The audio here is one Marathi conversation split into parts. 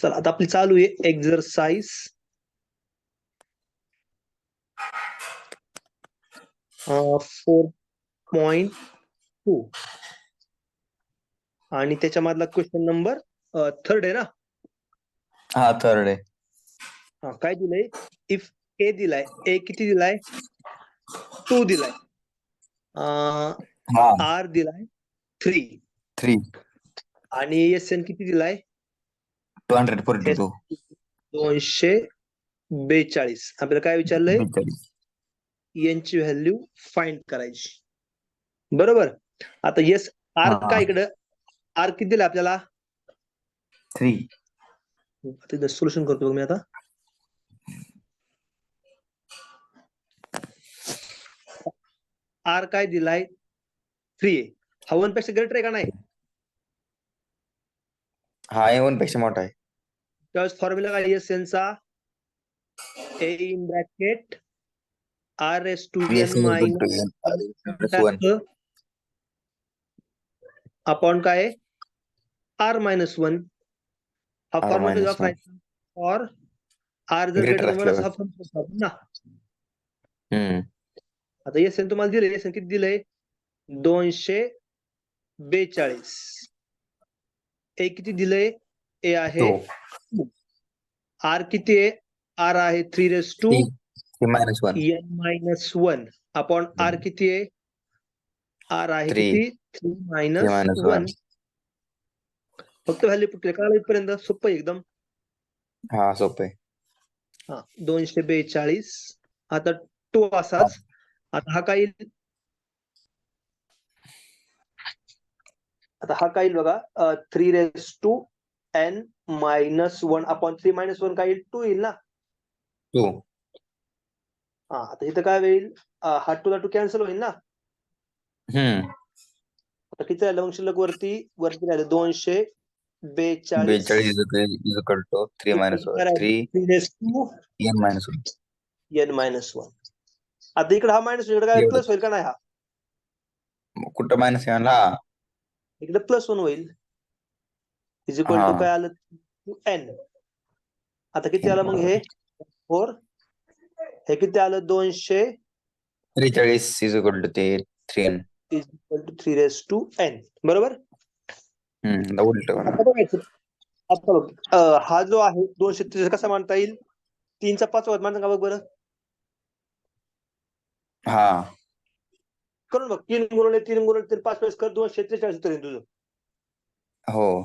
चला आता आपली चालू आहे एक्झरसाइज 4.2 आणि त्याच्यामधला क्वेश्चन नंबर 3 आहे ना. हा थर्ड आहे. काय दिलंय? इफ ए दिलाय, ए किती दिलाय? 2 दिलाय, हा आर दिलाय 3 3 आणि एस एन किती दिलाय? 242 242. आपल्याला काय विचारलंय? 42. यांची व्हॅल्यू फाइंड करायची. बरोबर. आता येस आर हा काय इकडं? आर किती दिला आपल्याला? 3 आता सोल्युशन करतो बघ मी आता. आर काय दिलाय? 3 आहे. हा 1 पेक्षा ग्रेटर आहे का नाही? हा A1 पेक्षा मोठा आहे. त्यावेळेस फॉर्म्युला काय एस एनचा? A in bracket R S to N S equal to minus N + 1 upon काय? R minus 1. हा R फॉर्म्युला कधी - 1 वापरायचा? फॉर आर जर ग्रेटर ग्रेटर दॅन 1 असेल असल्यावर. हा फॉर्म्युला वापरू ना. आता एस एन तुम्हाला दिले, एस एन किती दिलंय? 242. ए किती दिलंय? ए आहे 2. आर किती आहे? आर आहे 3 3 - 1 एन मायनस 1 अपॉन आर किती आहे? आर आहे 3 किती? 3 मायनस 3 - 1. 1 फक्त व्हॅल्यू पुट कळलं इथपर्यंत सोपं आहे एकदम. हा सोपं आहे. 242. आता 2 असाच. आता हा काय येईल? आता हा काय येईल बघा? 3n मायनस 1 अपॉन 3 मायनस 1 काय येईल? 2 येईल ना. 2 आता इथं काय होईल? हा 2 ला 2 कॅन्सल होईल ना. आता किती राहिलं मग शिल्लक? वरती राहिलं 242. 42 equal to 3 - 1 3 N - 1 n minus 1. आता इकडे हा मायनस इकडे काय प्लस एवढंच. होईल का नाही? हा कुठं मायनस आहे ना. इकडे प्लस 1 होईल. इज इक्वल हा टू काय आलं? एन. आता किती आलं मग हे? 4. हे किती आलं? 200 43 इज इक्वल टू ते 3n. Is equal to 3n. बरोबर. उलट आता बघायचं. आता बघ, हा जो आहे 230 कसा मांडता येईल? 3चा 5 वा मांडता का बघ बरं. हा करून बघ. 3 गुणिले 3 गुणिले 3 5 वेळेस कर. 243 उत्तर येईल तुझं. हो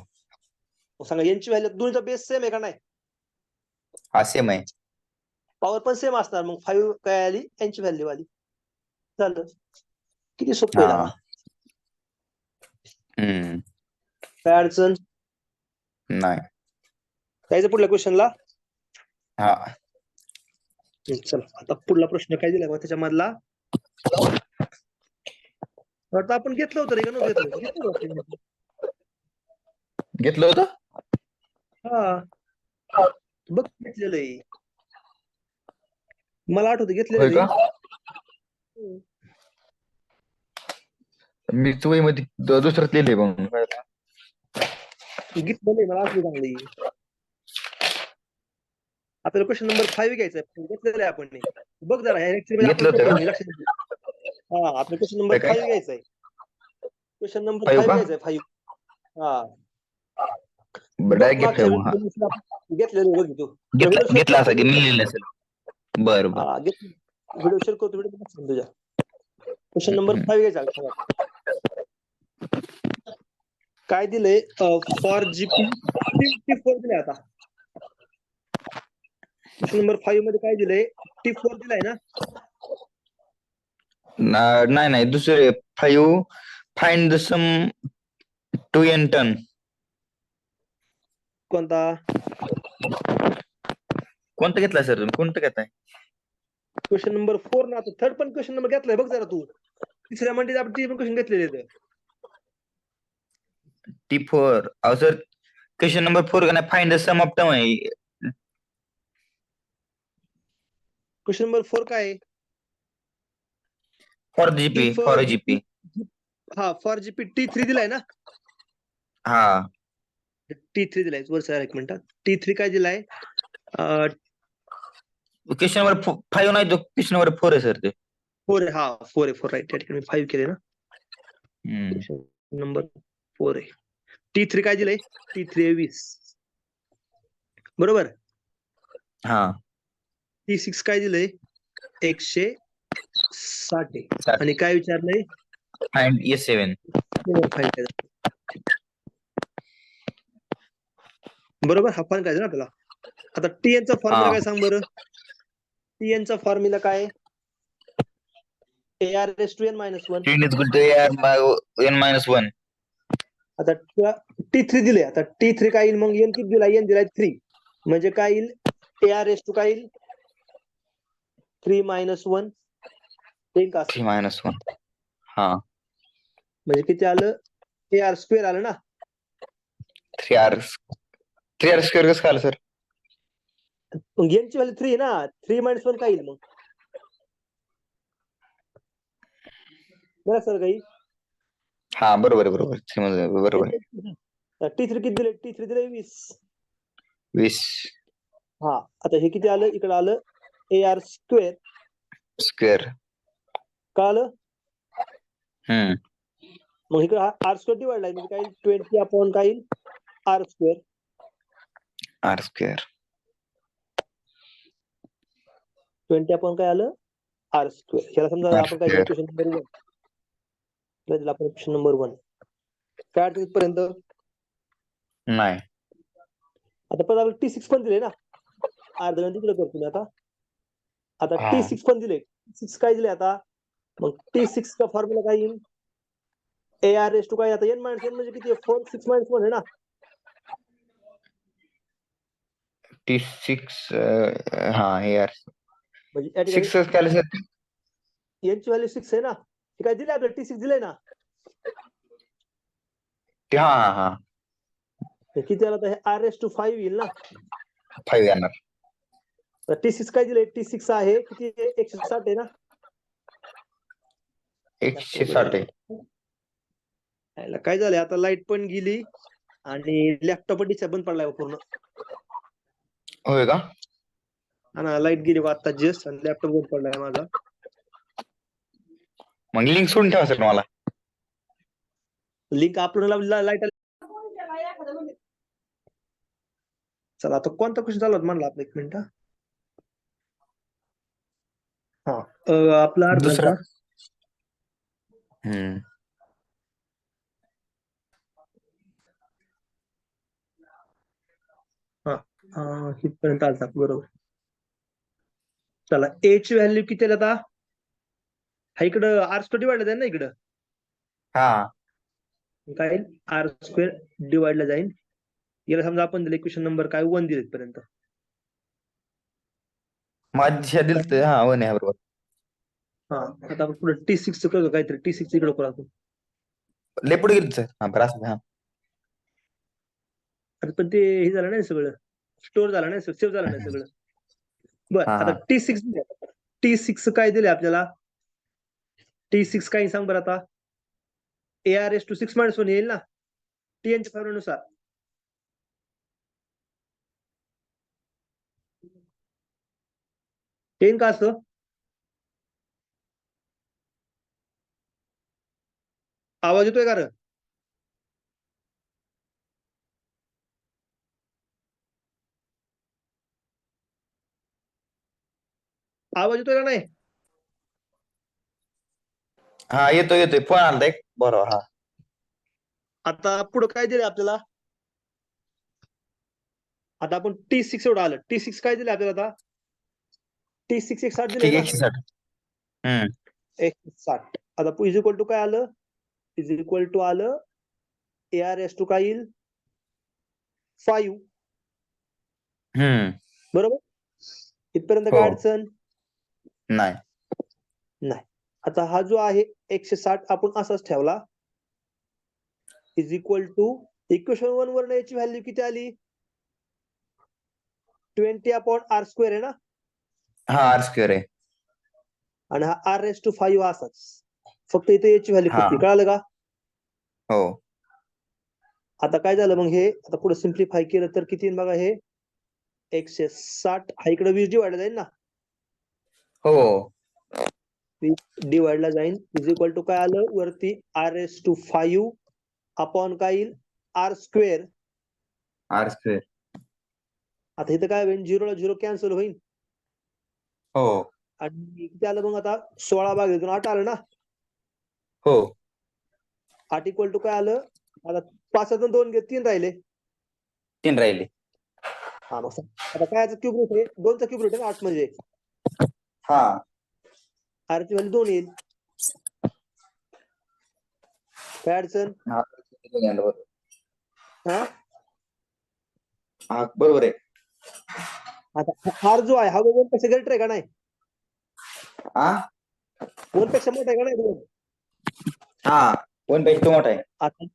मग सांगा यांची व्हॅल्यू दोन्हीचा बेस सेम आहे का नाही? हा सेम आहे. पॉवर पण सेम असणार. मग 5 काय आली? यांची व्हॅल्यू आली. झालं. किती सोपं आहे हा लागा. काय अडचण नाही. जायचं पुढल्या क्वेश्चनला. हा चला आता पुढला प्रश्न काय दिला त्याच्यामधला? वाटतं आपण घेतलं होतं रे का नव्हतं घेतलं? घेतलं होतं. घेतलं होतं. हा बघ घेतलेलं आहे. मला आठवतं घेतलेलं होय रे. का? मी वही मध्ये दुसरंच लिहिलंय मग. घेतलेलं आहे मला आठवतं चांगली. आपल्याला क्वेश्चन नंबर 5 घ्यायचा आहे. घेतलेलं आहे आपण. बघ जरा ह्या लेक्चर मध्ये आपण घेतलं सोपं होतं आहे लक्षात ठेव. हा आपलं क्वेश्चन नंबर का? 5 घ्यायचा आहे. क्वेश्चन नंबर 5 5 का? घ्यायचा आहे. 5. हा बघ डायरेक्ट मागच्या घेतलंय मग. घेतलेलं बघ तू. घेतला असा की मी लिहिलं असेल. बरं बरं. व्हिडिओ शेअर करतो. व्हिडिओ तुझ्या क्वेश्चन नंबर 5 घ्यायचा. काय दिलंय? फॉर जीपी T4 दिलाय. आता क्वेश्चन नंबर 5 मध्ये काय दिलंय? T4 दिलाय ना. नाही दुसरे 5 find the some 2n ton. कोणता? कोणतं घेतलाय सर तुम्ही? कोणतं घेताय? क्वेश्चन नंबर 4 ना. आता थर्ड पण क्वेश्चन नंबर घेतलाय बघ जरा तू. तिसऱ्या मंडळीत आपण ती पण क्वेश्चन घेतलेले आहेत. T4 अहो सर क्वेश्चन नंबर 4 का नाही find the sum of term आहे. क्वेश्चन नंबर 4 काय आहे? For GP. हा फॉर जीपी T3 दिलाय ना. हा T3 दिलाय वर सर, एक मिनिट. T3 काय दिलाय? क्वेश्चन नंबर 5 नाही, तो क्वेश्चन नंबर 4 आहे सर ते. 4 आहे. हा 4 आहे, 4 राईट. या ठिकाणी 5 केले ना. हम्म. नंबर 4 आहे. T3 काय दिलंय? T3 आहे 20. बरोबर. हा. T6 काय दिलंय? 160 आहे. चालेल. आणि काय विचारलंय? Find E7. फाईन करायचं. बरोबर, हा फाईन करायचा ना आपल्याला. आता TN चा फॉर्म्युला काय सांग बरं? TN चा फॉर्म्युला काय? AR⁻n-1. 10 is equal to AR by n-1. आता T3 दिले. आता T3 काय येईल मग? N किती दिला? N दिलाय 3. म्हणजे काय येईल? AR⁻ काय येईल? 3-1. येईल का? 3-1. हा. म्हणजे किती आलं? AR² आलं ना. 3R स्क्वेअर कसं आलं सर? मग N ची व्हॅल्यू 3 ना. 3-1 काय येईल मग? बरं सर काही? हा बरोबर आहे, बरोबर. 3 मध्ये बरोबर आहे. T3 किती दिले? T3 दिले 20. 20 हा. आता हे किती आलं? इकडे आलं AR² स्क्वेअर. कळालं? हम्म. मग इकडे R² डिवाइड आहे, म्हणजे काय येईल? 20 काय येईल? R². R square. 20 काय आलं? R². ह्याला समजा R आपण काय स्क्वेअर. Equation number 1. दिला आपण इक्वेशन नंबर 1. काय अडचण इथपर्यंत? नाही. आता परत आपल्याला T6 पण दिले ना. अर्धगण तिकडे करतो मी आता. हा. T6 पण दिले. T6 काय दिले आता? मग T6 चा फॉर्म्युला काय येईल? AR⁻ काय आता? n - n म्हणजे किती आहे? 4, 6 - 1 आहे ना. T6 हा AR म्हणजे या ठिकाणी 6 काय सर? n ची व्हॅल्यू 6 आहे ना. हे काय दिले आपल्याला? T6 दिले ना. हा हा हा. हे किती आलं? तर हे R⁻5 येईल ना. 5 येणार. तर T6 काय दिले? T6 आहे किती? 160 आहे ना. 160 आहे. याला काय झालंय? आता लाईट पण गेली आणि लॅपटॉप डिस्चार्ज बंद पडलाय पूर्ण. होय का? हा ना, लाईट गेली आता जस्ट आणि लॅपटॉप बंद पडलाय माझा. मग लिंक सोडून ठेवा सर मला. Link upload light. चला, आता कोणता क्वेश्चन चालू होता म्हणला आपला? एक मिनिट. हा, आपला अर्थ दुसरा. झालता. हम्म. हा, इथपर्यंत आलता बरोबर. चला, ए ची व्हॅल्यू किती आहे आता? हा इकडं R² डिवाइड जाईल ना इकडं. हा. काय R² डिवाइडला जाईल. याला समजा आपण दिले क्वेश्चन नंबर काय 1 दिले पर्यंत. माझ्या दिलत. हा 1 आहे बरोबर. हा, आता आपण पुढे T6 करू काहीतरी. T6 इकडे करू आपण. लय पुढे गेलं सर. हा बरं असं. हा. आता पण ते हे झालं नाही सगळं. स्टोअर झालं नाही, सेव्ह झालं नाही सगळं. बरं, हा आता हा. T6 दिले. T6 काय दिले आपल्याला? T6 काय सांग बरं आता? AR⁻6 - 1 येईल ना. TN च्या फॉर्म्युल्यानुसार. येईल का असं? आवाज येतोय का रे? आवाज येतोय का नाही? हा येतोय. फोन आलता एक. बरोबर. हा. आता पुढे काय दिले आपल्याला? आता आपण T6 एवढं आलं. T6 काय दिले आपल्याला आता? T6 160 दिले ठीक ना. आहे. 160. हम्म. 160. आता इज इक्वल टू काय आलं? इज इक्वल टू आलं AR⁻ काय येईल? 5. हम्म. बरोबर. इथपर्यंत हो. काय अडचण नाही. नाही. आता हा जो आहे 160 आपण असाच ठेवला. इज इक्वल टू इक्वेशन 1 वर याची व्हॅल्यू किती आली? 20/R² आहे ना. हा R स्क्वेअर आहे. आणि हा R⁻5 असाच. फक्त इथे याची व्हॅल्यू हा. फक्त कळालं का? हो. आता काय झालं मग हे आता पुढे सिम्प्लिफाय केलं तर किती येईल बघा हे 160 हा इकडे 20 डिवाइड जाईल ना हो 20 डिवाइडला जाईल इज इक्वल टू काय आलं वरती r⁵ अपॉन काय येईल r². r². आता इथं काय होईल 0 ला 0 कॅन्सल होईल हो आणि किती आलं मग आता 16 भागिले 2 8 आलं ना हो 8 इक्वल टू काय आलं आता 5 2 घे 3 राहिले 3 राहिले. हा मग आता काय क्यूब रूट आहे 2चा क्यूब रूट आहे ना 8 म्हणजे हा r ची व्हॅल्यू 2 येईल काय अडचण हा बरोबर. हा हा बरोबर आहे. आता r जो आहे हा 1 पेक्षा ग्रेटर आहे का नाही हा 1 पेक्षा मोठा आहे का नाही 2 हा 1 पेक्षा तो मोठा आहे. आता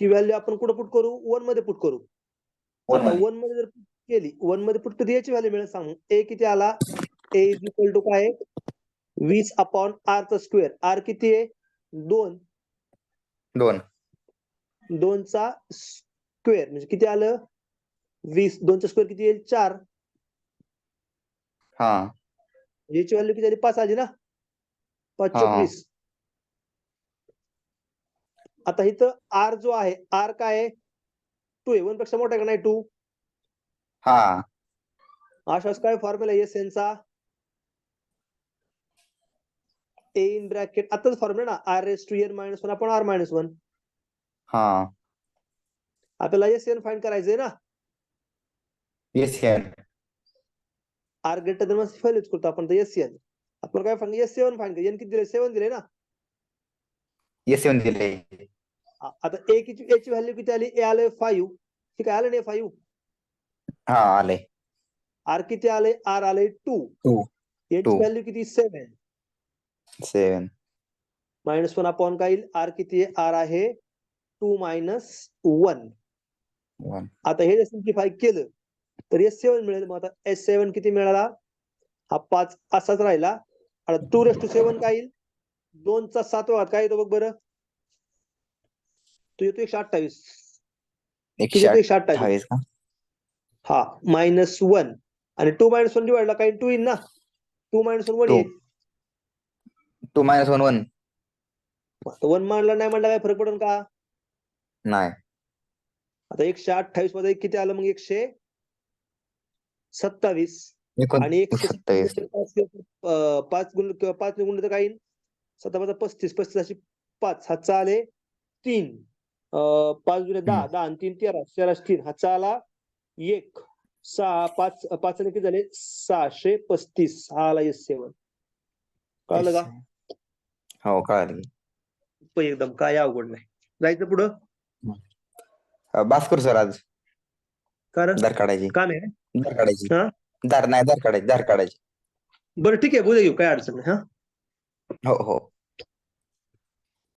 ही व्हॅल्यू आपण कुठं पुट करू 1 मध्ये पुट करू 1 आता मध्ये 1 मध्ये जर put केली 1 मध्ये पुट कधी याची व्हॅल्यू मिळेल सांग a किती आला a इज इक्वल टू काय 20 अपॉन r चा स्क्वेअर r किती आहे 2 2 2 चा स्क्वेअर म्हणजे किती आलं 20 2 चा स्क्वेअर किती येईल 4 हा याची व्हॅल्यू किती आली 5 आली ना 5 हा 24 आता इथं r जो आहे r काय आहे 2 आहे 1 पेक्षा मोठा आहे का नाही 2 हा अशाच काय फॉर्म्युला एस एन चा ए इन ब्रॅकेट आताच फॉर्म्युला ना r⁻n-1 आपण r-1 हा आपल्याला एस एन फाइंड करायचंय ना येस यार r ग्रेटर देन व्हॅल्यूज करतो आपण तर एस एन आपण काय फाइंड S7 फाइंड कर n किती दिले 7 दिले ना येस येऊन दिले. आता a किती a ची व्हॅल्यू किती आली a आले 5 ठीक आहे आलं नाही 5 हा आले r किती आले r आले 2 2 a ची व्हॅल्यू किती 7 7 -1 अपॉन काय येईल r किती आहे r आहे 2 - 1 1 आता हे जर सिम्प्लिफाय केलं तर S7 मिळेल मग आता S7 किती मिळाला हा 5 असाच राहिला आता 2⁷7 काय येईल 2 चा 7वा काय येतो बघ बरं तो येतो 128 किती येतो 128 128 का हा -1 आणि 2 - 1 डिवाइडला काय 2 येईल ना 2 - 1 1 2 येईल 2 - 1 1 1 मांडला नाही मांडला काय फरक पडेल का नाही आता 128 मध्ये किती आलं मग 127 आणि 27 5 गुणले 5 गुणले तर काय येईल 7 + 35 35 अशी 5 हातचा आले 3 5 गुणिले 10 10 आणि 3 13 13 3 हातचा आला 1 6 5 5 किती झाले 635 हा आला S7 कळलं का हो कळालं एकदम काय अवघड नाही जायचं पुढं बास करू सर आज कारण दार काढायची काम आहे दार काढायची हा दार काढायची बरं ठीक आहे उद्या घेऊ काय अडचण नाही हा हो हो